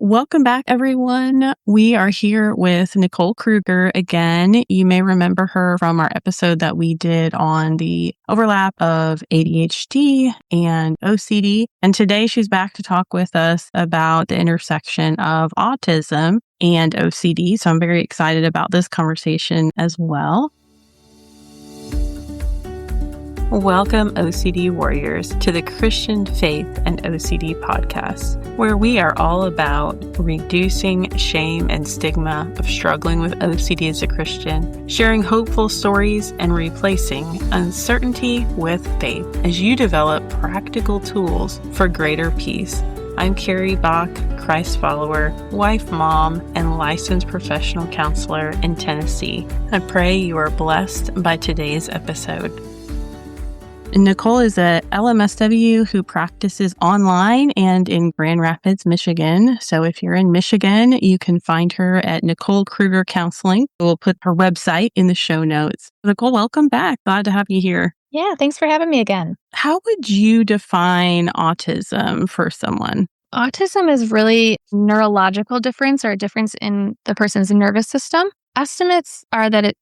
Welcome back, everyone. We are here with Nikole Krueger again. You may remember her from our episode that we did on the overlap of ADHD and OCD. And today she's back to talk with us about the intersection of autism and OCD. So I'm very excited about this conversation as well. Welcome, OCD warriors, to the Christian Faith and OCD podcast, where we are all about reducing shame and stigma of struggling with OCD as a Christian, sharing hopeful stories, and replacing uncertainty with faith as you develop practical tools for greater peace. I'm Carrie Bach, Christ follower, wife, mom, and licensed professional counselor in Tennessee. I pray you are blessed by today's episode. Nikole is a LMSW who practices online and in Grand Rapids, Michigan. So if you're in Michigan, you can find her at Nikole Krueger Counseling. We'll put her website in the show notes. Nikole, welcome back. Glad to have you here. Yeah, thanks for having me again. How would you define autism for someone? Autism is really neurological difference or a difference in the person's nervous system. Estimates are that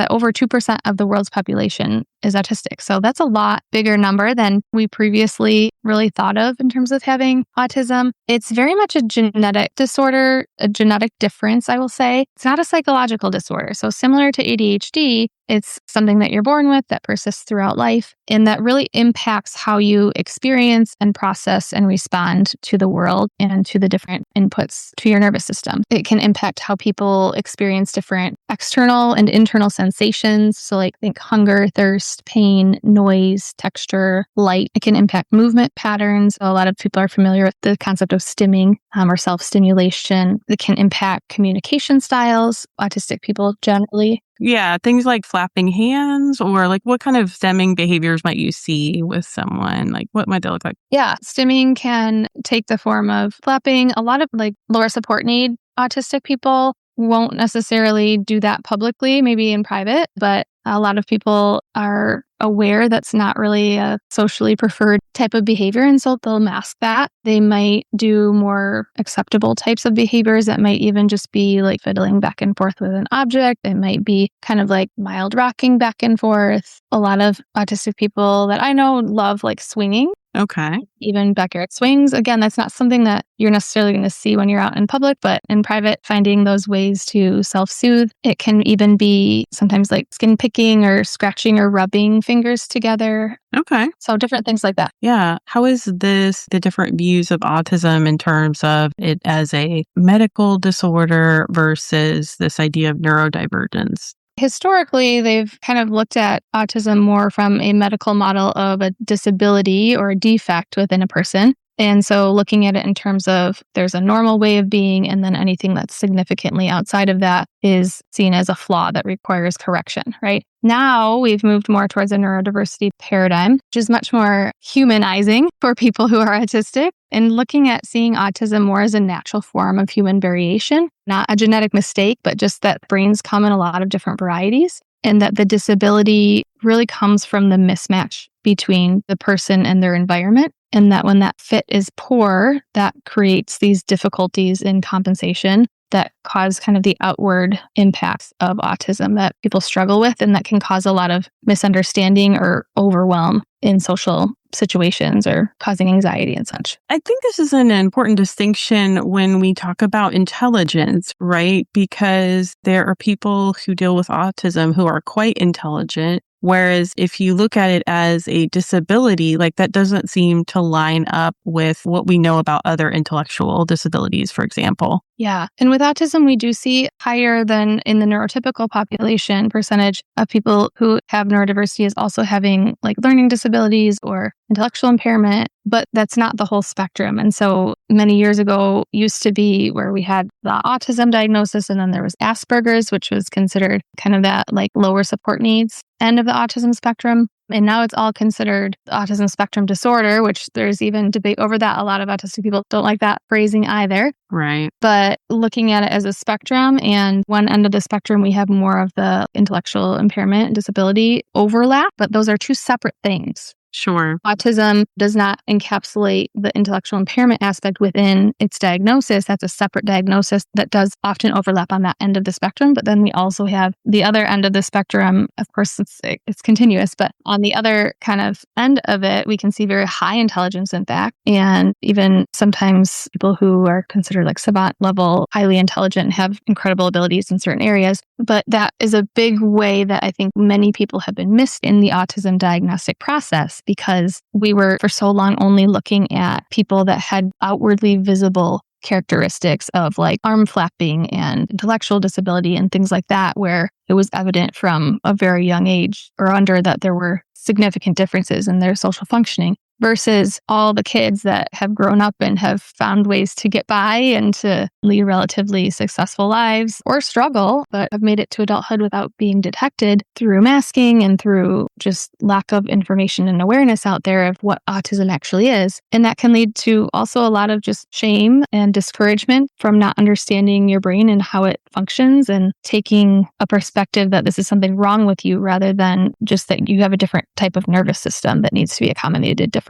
over 2% of the world's population is autistic. So that's a lot bigger number than we previously really thought of in terms of having autism. It's very much a genetic disorder, a genetic difference, I will say. It's not a psychological disorder. So similar to ADHD, it's something that you're born with that persists throughout life and that really impacts how you experience and process and respond to the world and to the different inputs to your nervous system. It can impact how people experience different external and internal sensations. So think hunger, thirst, pain, noise, texture, light. It can impact movement patterns. So a lot of people are familiar with the concept of stimming or self-stimulation. It can impact communication styles, autistic people generally. Yeah, things like flapping hands or what kind of stemming behaviors might you see with someone? What might that look like? Yeah, stimming can take the form of flapping. A lot of lower support need autistic people won't necessarily do that publicly, maybe in private, but a lot of people are aware that's not really a socially preferred type of behavior, and so they'll mask that. They might do more acceptable types of behaviors that might even just be fiddling back and forth with an object. It might be kind of mild rocking back and forth. A lot of autistic people that I know love swinging. Okay. Even backyard swings. Again, that's not something that you're necessarily going to see when you're out in public, but in private, finding those ways to self-soothe. It can even be sometimes skin picking or scratching or rubbing fingers together. Okay. So different things like that. Yeah. How is the different views of autism in terms of it as a medical disorder versus this idea of neurodivergence? Historically, they've kind of looked at autism more from a medical model of a disability or a defect within a person. And so looking at it in terms of there's a normal way of being, and then anything that's significantly outside of that is seen as a flaw that requires correction, right? Now we've moved more towards a neurodiversity paradigm, which is much more humanizing for people who are autistic and looking at seeing autism more as a natural form of human variation, not a genetic mistake, but just that brains come in a lot of different varieties and that the disability really comes from the mismatch between the person and their environment. And that when that fit is poor, that creates these difficulties in compensation that cause kind of the outward impacts of autism that people struggle with, and that can cause a lot of misunderstanding or overwhelm in social situations or causing anxiety and such. I think this is an important distinction when we talk about intelligence, right? Because there are people who deal with autism who are quite intelligent. Whereas if you look at it as a disability, that doesn't seem to line up with what we know about other intellectual disabilities, for example. Yeah. And with autism, we do see higher than in the neurotypical population percentage of people who have neurodiversity is also having learning disabilities or intellectual impairment, but that's not the whole spectrum. And so many years ago used to be where we had the autism diagnosis and then there was Asperger's, which was considered kind of that lower support needs end of the autism spectrum. And now it's all considered autism spectrum disorder, which there's even debate over that. A lot of autistic people don't like that phrasing either. Right. But looking at it as a spectrum, and one end of the spectrum, we have more of the intellectual impairment and disability overlap, but those are two separate things. Sure. Autism does not encapsulate the intellectual impairment aspect within its diagnosis. That's a separate diagnosis that does often overlap on that end of the spectrum. But then we also have the other end of the spectrum. Of course, it's continuous, but on the other kind of end of it, we can see very high intelligence, in fact, and even sometimes people who are considered like savant level, highly intelligent, and have incredible abilities in certain areas. But that is a big way that I think many people have been missed in the autism diagnostic process, because we were for so long only looking at people that had outwardly visible characteristics of like arm flapping and intellectual disability and things like that, where it was evident from a very young age or under that there were significant differences in their social functioning, versus all the kids that have grown up and have found ways to get by and to lead relatively successful lives or struggle, but have made it to adulthood without being detected through masking and through just lack of information and awareness out there of what autism actually is. And that can lead to also a lot of just shame and discouragement from not understanding your brain and how it functions, and taking a perspective that this is something wrong with you rather than just that you have a different type of nervous system that needs to be accommodated differently.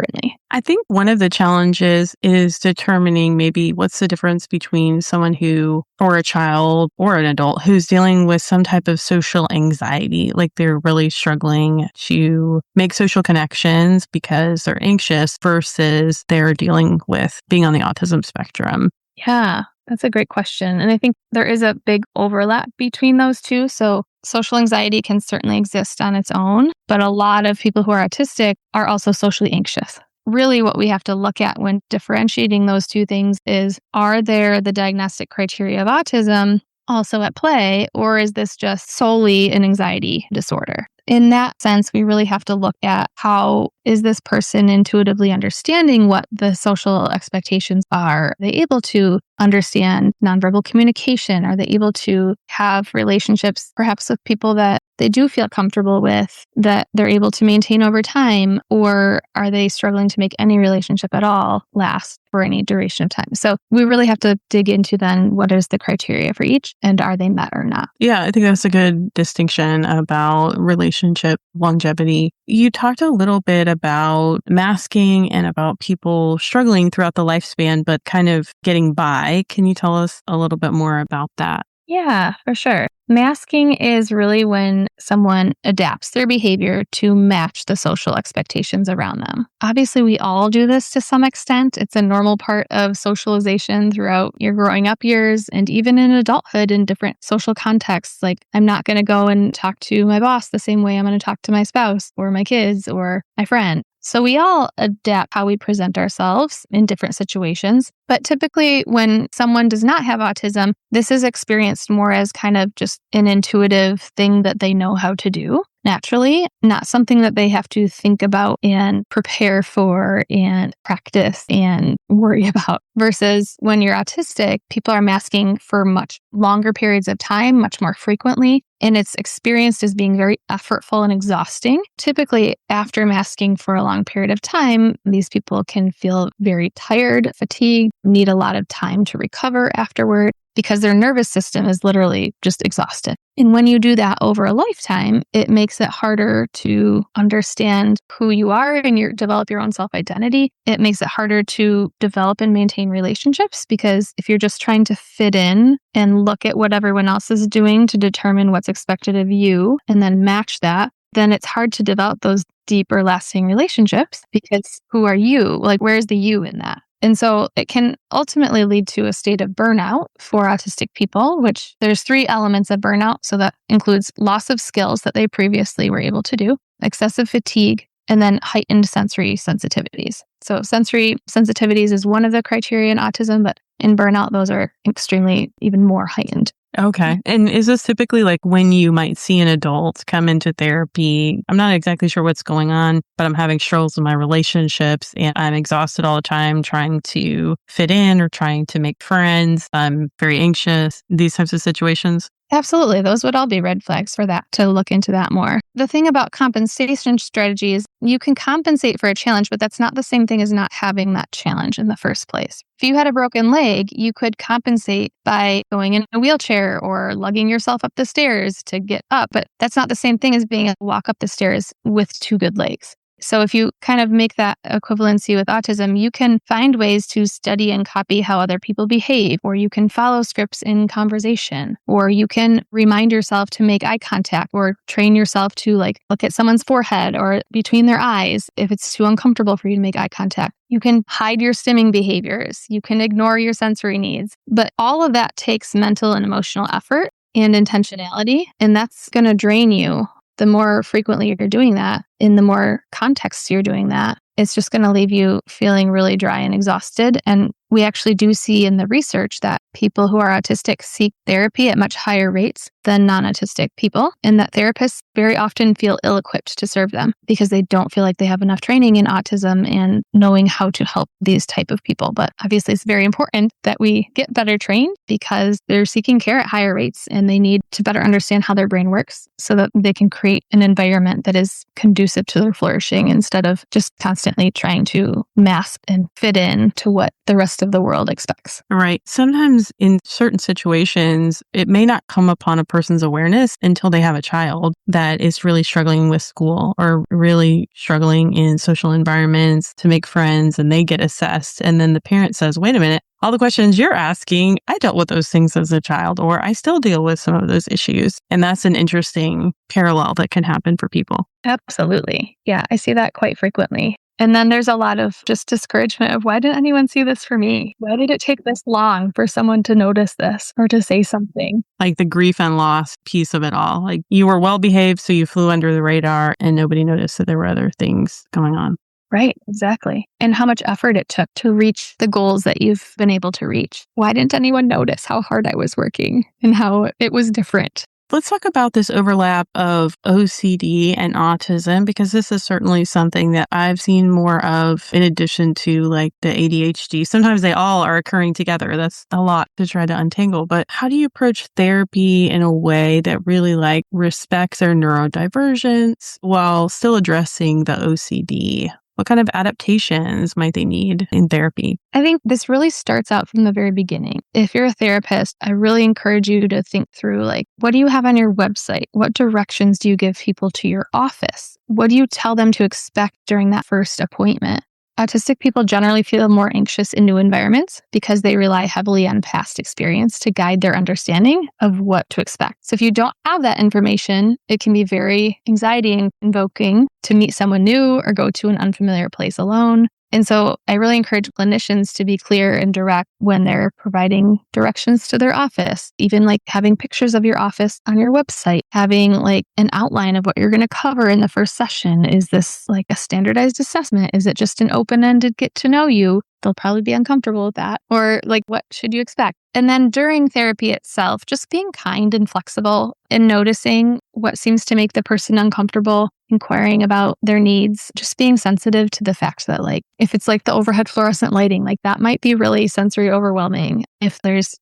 I think one of the challenges is determining maybe what's the difference between someone who, or a child or an adult who's dealing with some type of social anxiety, like they're really struggling to make social connections because they're anxious, versus they're dealing with being on the autism spectrum. Yeah, that's a great question. And I think there is a big overlap between those two. So social anxiety can certainly exist on its own, but a lot of people who are autistic are also socially anxious. Really, what we have to look at when differentiating those two things is, are there the diagnostic criteria of autism also at play, or is this just solely an anxiety disorder? In that sense, we really have to look at how is this person intuitively understanding what the social expectations are? Are they able to understand nonverbal communication? Are they able to have relationships perhaps with people that they do feel comfortable with, that they're able to maintain over time? Or are they struggling to make any relationship at all last for any duration of time? So we really have to dig into then what is the criteria for each, and are they met or not? Yeah, I think that's a good distinction about relationship longevity. You talked a little bit about masking and about people struggling throughout the lifespan, but kind of getting by. Can you tell us a little bit more about that? Yeah, for sure. Masking is really when someone adapts their behavior to match the social expectations around them. Obviously, we all do this to some extent. It's a normal part of socialization throughout your growing up years and even in adulthood in different social contexts. Like, I'm not going to go and talk to my boss the same way I'm going to talk to my spouse or my kids or my friend. So we all adapt how we present ourselves in different situations. But typically when someone does not have autism, this is experienced more as kind of just an intuitive thing that they know how to do naturally, not something that they have to think about and prepare for and practice and worry about. Versus when you're autistic, people are masking for much longer periods of time, much more frequently, and it's experienced as being very effortful and exhausting. Typically, after masking for a long period of time, these people can feel very tired, fatigued, need a lot of time to recover afterward, because their nervous system is literally just exhausted. And when you do that over a lifetime, it makes it harder to understand who you are and develop your own self-identity. It makes it harder to develop and maintain relationships, because if you're just trying to fit in and look at what everyone else is doing to determine what's expected of you and then match that, then it's hard to develop those deeper lasting relationships, because who are you? Like, where's the you in that? And so it can ultimately lead to a state of burnout for autistic people, which there's 3 elements of burnout. So that includes loss of skills that they previously were able to do, excessive fatigue, and then heightened sensory sensitivities. So sensory sensitivities is one of the criteria in autism, but in burnout, those are extremely even more heightened. Okay. And is this typically like when you might see an adult come into therapy? I'm not exactly sure what's going on, but I'm having struggles in my relationships and I'm exhausted all the time trying to fit in or trying to make friends. I'm very anxious, these types of situations. Absolutely. Those would all be red flags for that, to look into that more. The thing about compensation strategies, you can compensate for a challenge, but that's not the same thing as not having that challenge in the first place. If you had a broken leg, you could compensate by going in a wheelchair or lugging yourself up the stairs to get up, but that's not the same thing as being able to walk up the stairs with 2 good legs. So if you kind of make that equivalency with autism, you can find ways to study and copy how other people behave, or you can follow scripts in conversation, or you can remind yourself to make eye contact, or train yourself to look at someone's forehead or between their eyes if it's too uncomfortable for you to make eye contact. You can hide your stimming behaviors. You can ignore your sensory needs. But all of that takes mental and emotional effort and intentionality, and that's going to drain you. The more frequently you're doing that, in the more context you're doing that, it's just going to leave you feeling really dry and exhausted. And we actually do see in the research that people who are autistic seek therapy at much higher rates than non-autistic people, and that therapists very often feel ill-equipped to serve them because they don't feel like they have enough training in autism and knowing how to help these type of people. But obviously, it's very important that we get better trained because they're seeking care at higher rates and they need to better understand how their brain works so that they can create an environment that is conducive to their flourishing instead of just constantly trying to mask and fit in to what the rest of the world expects. Right. Sometimes in certain situations, it may not come upon a person's awareness until they have a child that is really struggling with school or really struggling in social environments to make friends, and they get assessed. And then the parent says, wait a minute, all the questions you're asking, I dealt with those things as a child, or I still deal with some of those issues. And that's an interesting parallel that can happen for people. Absolutely. Yeah, I see that quite frequently. And then there's a lot of just discouragement of, why didn't anyone see this for me? Why did it take this long for someone to notice this or to say something? Like the grief and loss piece of it all. Like you were well behaved, so you flew under the radar and nobody noticed that there were other things going on. Right, exactly. And how much effort it took to reach the goals that you've been able to reach. Why didn't anyone notice how hard I was working and how it was different? Let's talk about this overlap of OCD and autism, because this is certainly something that I've seen more of in addition to the ADHD. Sometimes they all are occurring together. That's a lot to try to untangle. But how do you approach therapy in a way that really respects their neurodivergence while still addressing the OCD? What kind of adaptations might they need in therapy? I think this really starts out from the very beginning. If you're a therapist, I really encourage you to think through, what do you have on your website? What directions do you give people to your office? What do you tell them to expect during that first appointment? Autistic people generally feel more anxious in new environments because they rely heavily on past experience to guide their understanding of what to expect. So if you don't have that information, it can be very anxiety invoking to meet someone new or go to an unfamiliar place alone. And so I really encourage clinicians to be clear and direct when they're providing directions to their office, even having pictures of your office on your website, having an outline of what you're going to cover in the first session. Is this a standardized assessment? Is it just an open-ended get to know you? They'll probably be uncomfortable with that. Or what should you expect? And then during therapy itself, just being kind and flexible and noticing what seems to make the person uncomfortable, inquiring about their needs, just being sensitive to the fact that if it's the overhead fluorescent lighting, that might be really sensory overwhelming. If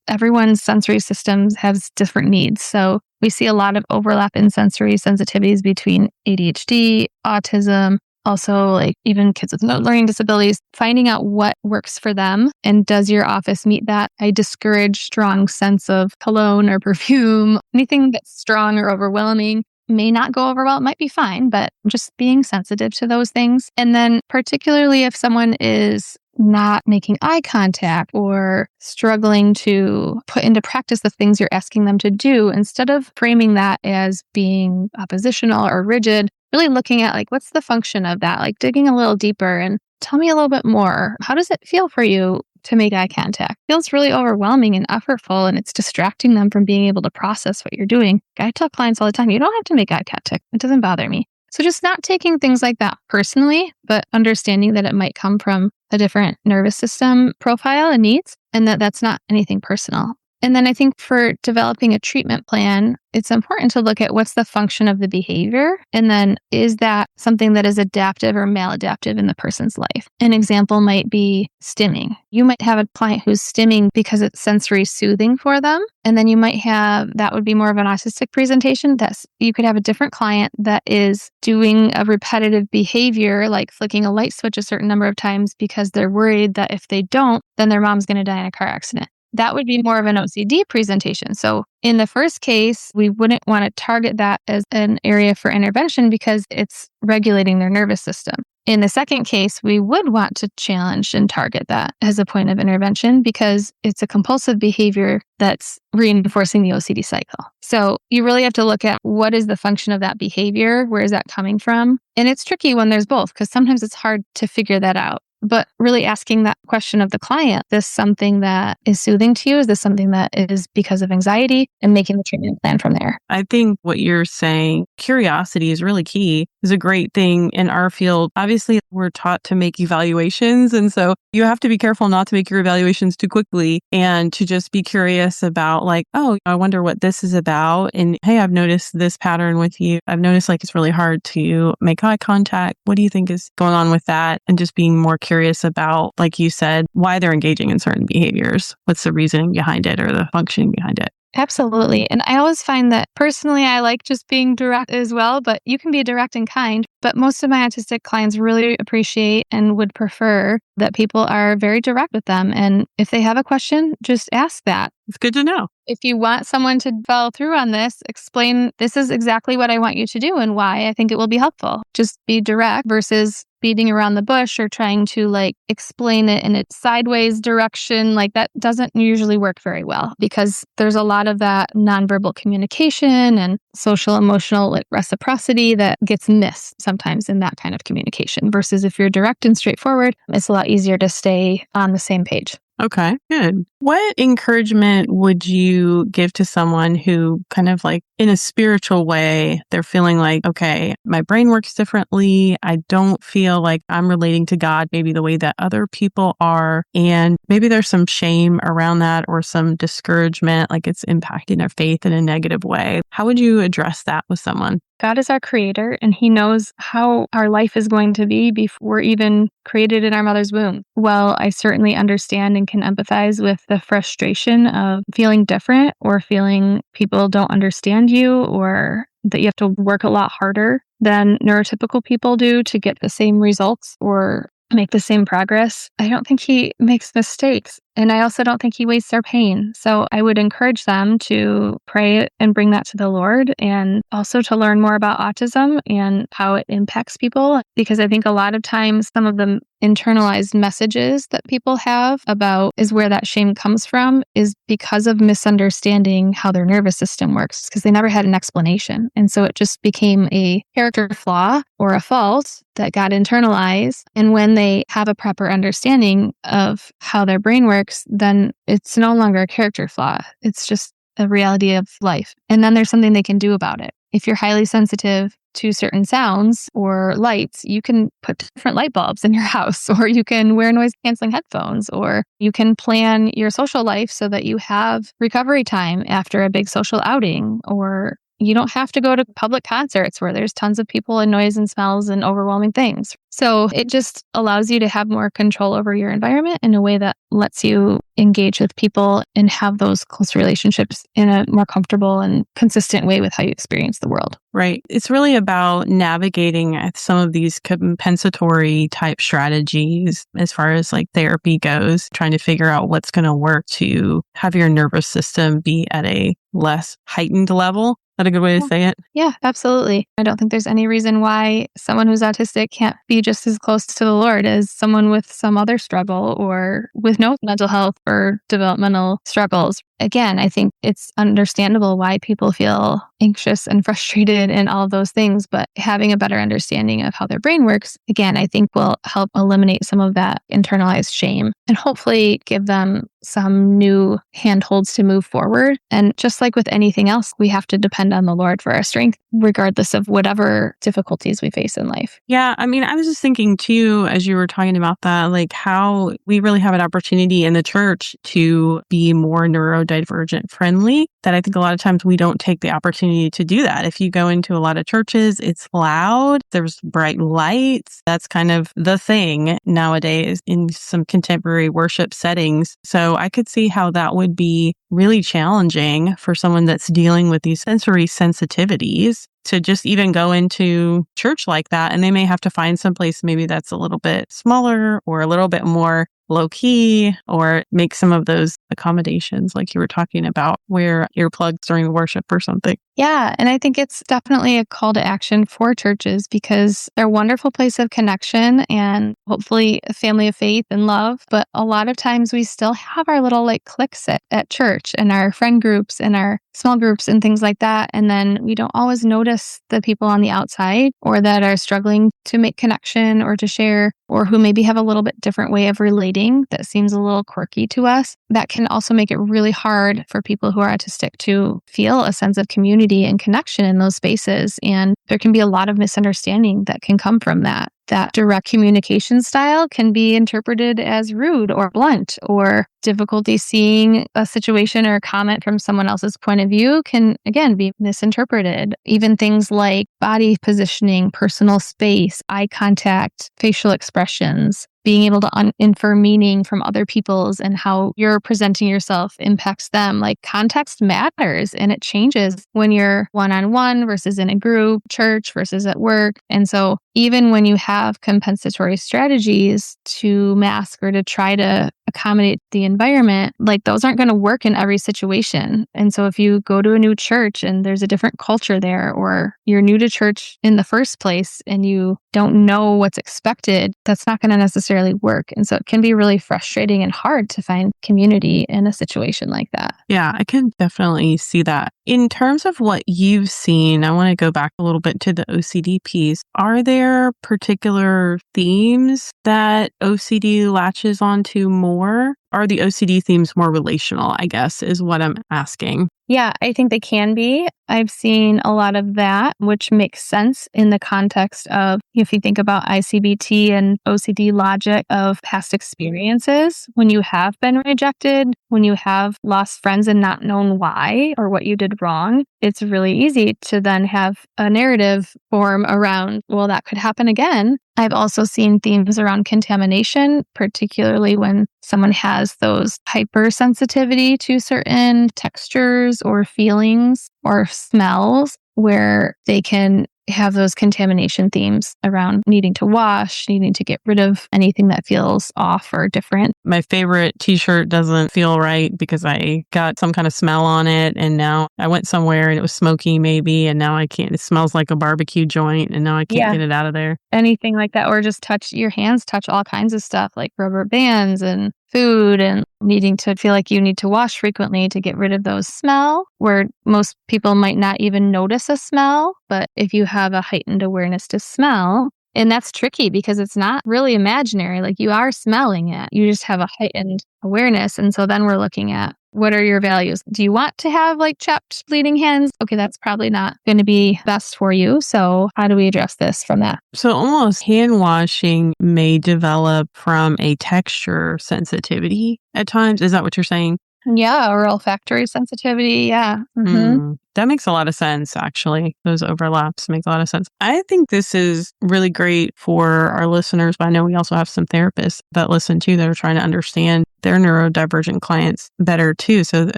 everyone's sensory systems has different needs. So we see a lot of overlap in sensory sensitivities between ADHD, autism, also even kids with learning disabilities, finding out what works for them and does your office meet that. I discourage strong scents of cologne or perfume. Anything that's strong or overwhelming may not go over well. It might be fine, but just being sensitive to those things. And then particularly if someone is not making eye contact or struggling to put into practice the things you're asking them to do, instead of framing that as being oppositional or rigid, really looking at what's the function of that, digging a little deeper and tell me a little bit more. How does it feel for you to make eye contact? It feels really overwhelming and effortful, and it's distracting them from being able to process what you're doing. I tell clients all the time, you don't have to make eye contact. It doesn't bother me. So just not taking things like that personally, but understanding that it might come from a different nervous system profile and needs, and that that's not anything personal. And then I think for developing a treatment plan, it's important to look at what's the function of the behavior. And then is that something that is adaptive or maladaptive in the person's life? An example might be stimming. You might have a client who's stimming because it's sensory soothing for them. And then you might have, that would be more of an autistic presentation. You could have a different client that is doing a repetitive behavior, like flicking a light switch a certain number of times because they're worried that if they don't, then their mom's going to die in a car accident. That would be more of an OCD presentation. So In the first case, we wouldn't want to target that as an area for intervention because it's regulating their nervous system. In the second case, we would want to challenge and target that as a point of intervention because it's a compulsive behavior that's reinforcing the OCD cycle. So you really have to look at what is the function of that behavior? Where is that coming from? And it's tricky when there's both because sometimes it's hard to figure that out. But really asking that question of the client, is this something that is soothing to you? Is this something that is because of anxiety? And making the treatment plan from there. I think what you're saying, curiosity is really key, is a great thing in our field. Obviously, we're taught to make evaluations. And so you have to be careful not to make your evaluations too quickly and to just be curious about like, oh, I wonder what this is about. And hey, I've noticed this pattern with you. I've noticed like it's really hard to make eye contact. What do you think is going on with that? And just being more curious about, like you said, why they're engaging in certain behaviors. What's the reasoning behind it or the functioning behind it? Absolutely. And I always find that personally, I like just being direct as well, but you can be direct and kind. But most of my autistic clients really appreciate and would prefer that people are very direct with them. And if they have a question, just ask that. It's good to know. If you want someone to follow through on this, explain this is exactly what I want you to do and why I think it will be helpful. Just be direct versus beating around the bush or trying to like explain it in a sideways direction. Like that doesn't usually work very well because there's a lot of that nonverbal communication and social emotional like reciprocity that gets missed sometimes in that kind of communication versus if you're direct and straightforward, it's a lot easier to stay on the same page. Okay, good. What encouragement would you give to someone who kind of like in a spiritual way, they're feeling like, okay, my brain works differently. I don't feel like I'm relating to God maybe the way that other people are. And maybe there's some shame around that or some discouragement, like it's impacting their faith in a negative way. How would you address that with someone? God is our creator and he knows how our life is going to be before we're even created in our mother's womb. Well, I certainly understand and can empathize with the frustration of feeling different or feeling people don't understand you or that you have to work a lot harder than neurotypical people do to get the same results or make the same progress. I don't think he makes mistakes. And I also don't think he wastes our pain. So I would encourage them to pray and bring that to the Lord and also to learn more about autism and how it impacts people. Because I think a lot of times some of the internalized messages that people have about is where that shame comes from is because of misunderstanding how their nervous system works because they never had an explanation. And so it just became a character flaw or a fault that got internalized. And when they have a proper understanding of how their brain works, then it's no longer a character flaw. It's just a reality of life. And then there's something they can do about it. If you're highly sensitive to certain sounds or lights, you can put different light bulbs in your house, or you can wear noise canceling headphones, or you can plan your social life so that you have recovery time after a big social outing, or you don't have to go to public concerts where there's tons of people and noise and smells and overwhelming things. So it just allows you to have more control over your environment in a way that lets you engage with people and have those close relationships in a more comfortable and consistent way with how you experience the world. Right. It's really about navigating some of these compensatory type strategies as far as like therapy goes, trying to figure out what's going to work to have your nervous system be at a less heightened level. Is that a good way to say it? Yeah, absolutely. I don't think there's any reason why someone who's autistic can't be just as close to the Lord as someone with some other struggle or with no mental health or developmental struggles. Again, I think it's understandable why people feel anxious and frustrated and all of those things, but having a better understanding of how their brain works, again, I think will help eliminate some of that internalized shame and hopefully give them some new handholds to move forward. And just like with anything else, we have to depend on the Lord for our strength, regardless of whatever difficulties we face in life. Yeah. I mean, I was just thinking too, as you were talking about that, like how we really have an opportunity in the church to be more neurodivergent friendly, that I think a lot of times we don't take the opportunity to do that. If you go into a lot of churches, it's loud, there's bright lights. That's kind of the thing nowadays in some contemporary worship settings. So I could see how that would be really challenging for someone that's dealing with these sensory sensitivities to just even go into church like that. And they may have to find someplace maybe that's a little bit smaller or a little bit more low key or make some of those accommodations like you were talking about, wear earplugs during worship or something. Yeah. And I think it's definitely a call to action for churches because they're a wonderful place of connection and hopefully a family of faith and love. But a lot of times we still have our little cliques at church and our friend groups and our small groups and things like that. And then we don't always notice the people on the outside or that are struggling to make connection or to share or who maybe have a little bit different way of relating that seems a little quirky to us. That can also make it really hard for people who are autistic to feel a sense of community and connection in those spaces. And there can be a lot of misunderstanding that can come from that. That direct communication style can be interpreted as rude or blunt, or difficulty seeing a situation or a comment from someone else's point of view can, again, be misinterpreted. Even things like body positioning, personal space, eye contact, facial expressions, being able to infer meaning from other people's and how you're presenting yourself impacts them. Context matters and it changes when you're one-on-one versus in a group, church versus at work. And so even when you have compensatory strategies to mask or to try to accommodate the environment, those aren't going to work in every situation. And so if you go to a new church and there's a different culture there, or you're new to church in the first place and you don't know what's expected, that's not going to necessarily work. And so it can be really frustrating and hard to find community in a situation like that. Yeah, I can definitely see that. In terms of what you've seen, I want to go back a little bit to the OCD piece. Are there particular themes that OCD latches onto more? Are the OCD themes more relational, I guess, is what I'm asking. Yeah, I think they can be. I've seen a lot of that, which makes sense in the context of, if you think about ICBT and OCD logic of past experiences, when you have been rejected, when you have lost friends and not known why or what you did wrong, it's really easy to then have a narrative form around, well, that could happen again. I've also seen themes around contamination, particularly when someone has those hypersensitivity to certain textures or feelings or smells, where they can have those contamination themes around needing to wash, needing to get rid of anything that feels off or different. My favorite t-shirt doesn't feel right because I got some kind of smell on it. And now I went somewhere and it was smoky maybe. And now I can't, it smells like a barbecue joint and now I can't get it out of there. Anything like that. Or just your hands touch all kinds of stuff like rubber bands and food, and needing to feel like you need to wash frequently to get rid of those smell, where most people might not even notice a smell. But if you have a heightened awareness to smell, and that's tricky because it's not really imaginary, you are smelling it, you just have a heightened awareness. And so then we're looking at, what are your values? Do you want to have chapped, bleeding hands? Okay, that's probably not going to be best for you. So how do we address this from that? So almost hand washing may develop from a texture sensitivity at times. Is that what you're saying? Yeah, or olfactory sensitivity. Yeah. Mm-hmm. That makes a lot of sense, actually. Those overlaps make a lot of sense. I think this is really great for our listeners, but I know we also have some therapists that listen too that are trying to understand their neurodivergent clients better too. So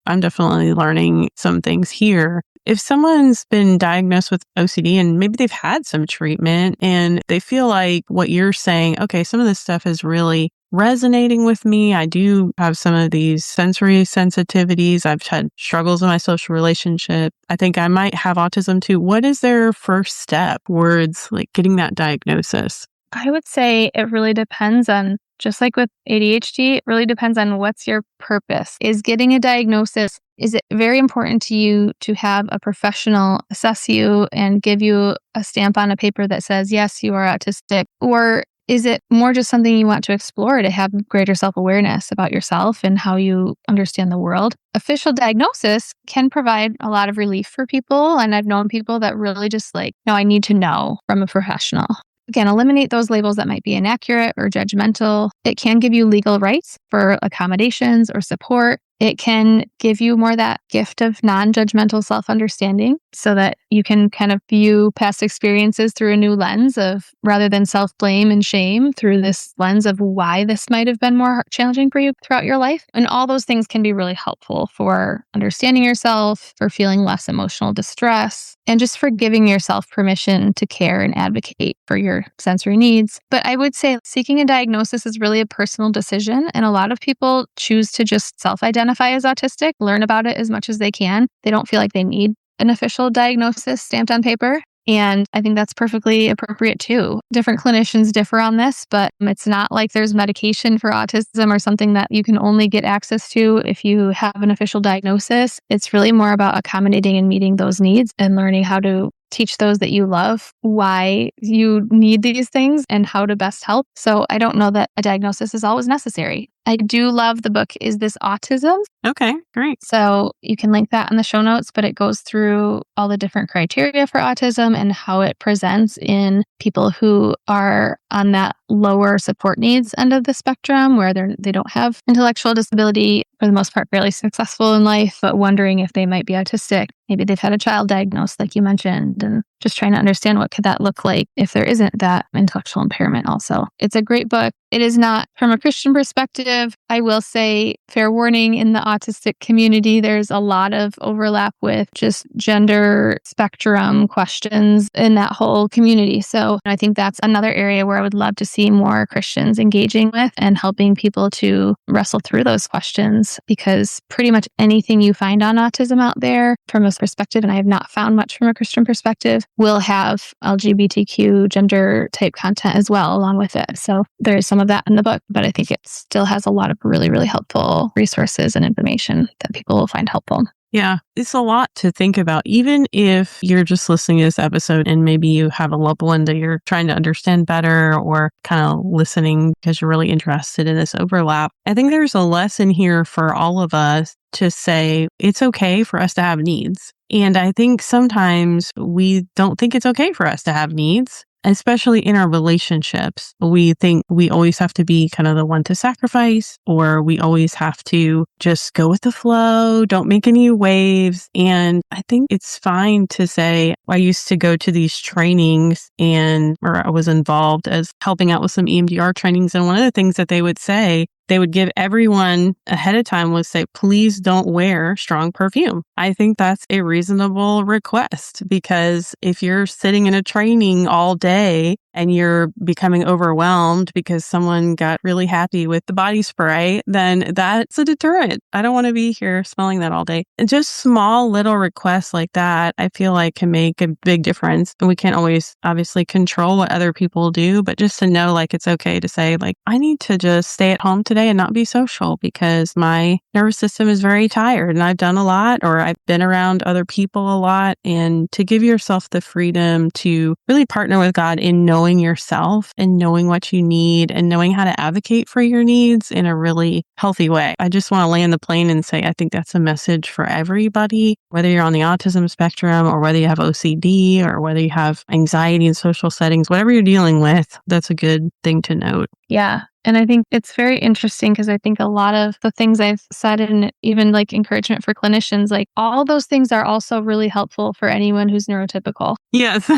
I'm definitely learning some things here. If someone's been diagnosed with OCD and maybe they've had some treatment and they feel like what you're saying, okay, some of this stuff is really resonating with me. I do have some of these sensory sensitivities. I've had struggles in my social relationship. I think I might have autism too. What is their first step towards getting that diagnosis? I would say it really depends on, just like with ADHD, it really depends on what's your purpose. Is getting a diagnosis, is it very important to you to have a professional assess you and give you a stamp on a paper that says, yes, you are autistic? Or is it more just something you want to explore to have greater self-awareness about yourself and how you understand the world? Official diagnosis can provide a lot of relief for people. And I've known people that really just no, I need to know from a professional. Again, eliminate those labels that might be inaccurate or judgmental. It can give you legal rights for accommodations or support. It can give you more that gift of non-judgmental self-understanding so that you can kind of view past experiences through a new lens of rather than self-blame and shame through this lens of why this might have been more challenging for you throughout your life. And all those things can be really helpful for understanding yourself, for feeling less emotional distress, and just for giving yourself permission to care and advocate for your sensory needs. But I would say seeking a diagnosis is really a personal decision. And a lot of people choose to just self-identify as autistic, learn about it as much as they can. They don't feel like they need an official diagnosis stamped on paper. And I think that's perfectly appropriate too. Different clinicians differ on this, but it's not like there's medication for autism or something that you can only get access to if you have an official diagnosis. It's really more about accommodating and meeting those needs and learning how to teach those that you love why you need these things and how to best help. So I don't know that a diagnosis is always necessary. I do love the book, Is This Autism? Okay, great. So you can link that in the show notes, but it goes through all the different criteria for autism and how it presents in people who are on that lower support needs end of the spectrum where they don't have intellectual disability, for the most part, fairly successful in life, but wondering if they might be autistic. Maybe they've had a child diagnosed, like you mentioned, and just trying to understand what could that look like if there isn't that intellectual impairment also. It's a great book. It is not from a Christian perspective. I will say, fair warning, in the autistic community, there's a lot of overlap with just gender spectrum questions in that whole community. So I think that's another area where I would love to see more Christians engaging with and helping people to wrestle through those questions, because pretty much anything you find on autism out there from a perspective, and I have not found much from a Christian perspective, will have LGBTQ gender type content as well along with it. So there is some of that in the book, but I think it still has a lot of really, really helpful resources and information that people will find helpful. Yeah, it's a lot to think about. Even if you're just listening to this episode and maybe you have a loved one that you're trying to understand better or kind of listening because you're really interested in this overlap, I think there's a lesson here for all of us to say it's okay for us to have needs. And I think sometimes we don't think it's okay for us to have needs. Especially in our relationships, we think we always have to be kind of the one to sacrifice, or we always have to just go with the flow, don't make any waves. And I think it's fine to say, I used to go to these trainings or I was involved as helping out with some EMDR trainings. And one of the things that they would say, they would give everyone ahead of time was say, please don't wear strong perfume. I think that's a reasonable request, because if you're sitting in a training all day and you're becoming overwhelmed because someone got really happy with the body spray, then that's a deterrent. I don't want to be here smelling that all day. And just small little requests like that, I feel like can make a big difference. And we can't always obviously control what other people do, but just to know like it's okay to say like, I need to just stay at home today and not be social because my nervous system is very tired and I've done a lot, or I've been around other people a lot. And to give yourself the freedom to really partner with God in knowing yourself and knowing what you need and knowing how to advocate for your needs in a really healthy way. I just want to land the plane and say, I think that's a message for everybody, whether you're on the autism spectrum or whether you have OCD or whether you have anxiety in social settings, whatever you're dealing with, that's a good thing to note. Yeah. And I think it's very interesting because I think a lot of the things I've said and even like encouragement for clinicians, like all those things are also really helpful for anyone who's neurotypical. Yes.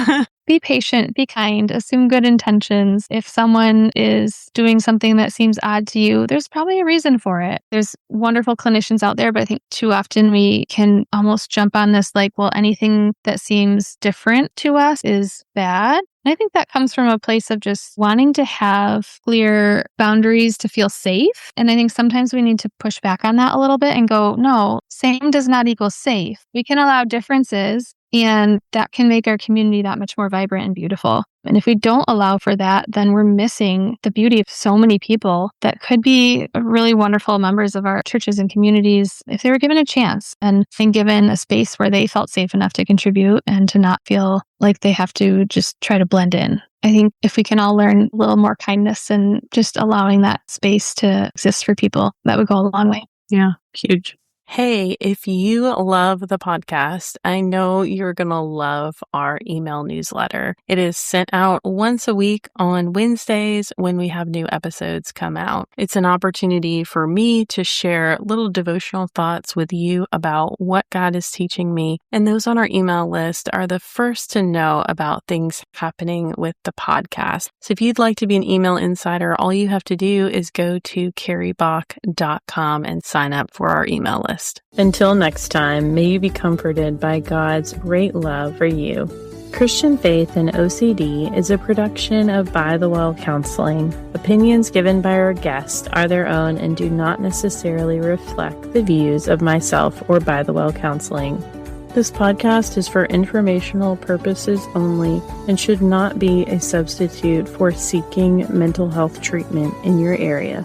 Be patient, be kind, assume good intentions. If someone is doing something that seems odd to you, there's probably a reason for it. There's wonderful clinicians out there, but I think too often we can almost jump on this like, well, anything that seems different to us is bad. And I think that comes from a place of just wanting to have clear boundaries to feel safe. And I think sometimes we need to push back on that a little bit and go, no, same does not equal safe. We can allow differences, and that can make our community that much more vibrant and beautiful. And if we don't allow for that, then we're missing the beauty of so many people that could be really wonderful members of our churches and communities if they were given a chance and given a space where they felt safe enough to contribute and to not feel like they have to just try to blend in. I think if we can all learn a little more kindness and just allowing that space to exist for people, that would go a long way. Yeah, huge. Hey, if you love the podcast, I know you're going to love our email newsletter. It is sent out once a week on Wednesdays when we have new episodes come out. It's an opportunity for me to share little devotional thoughts with you about what God is teaching me. And those on our email list are the first to know about things happening with the podcast. So if you'd like to be an email insider, all you have to do is go to carriebach.com and sign up for our email list. Until next time, may you be comforted by God's great love for you. Christian Faith and OCD is a production of By the Well Counseling. Opinions given by our guests are their own and do not necessarily reflect the views of myself or By the Well Counseling. This podcast is for informational purposes only and should not be a substitute for seeking mental health treatment in your area.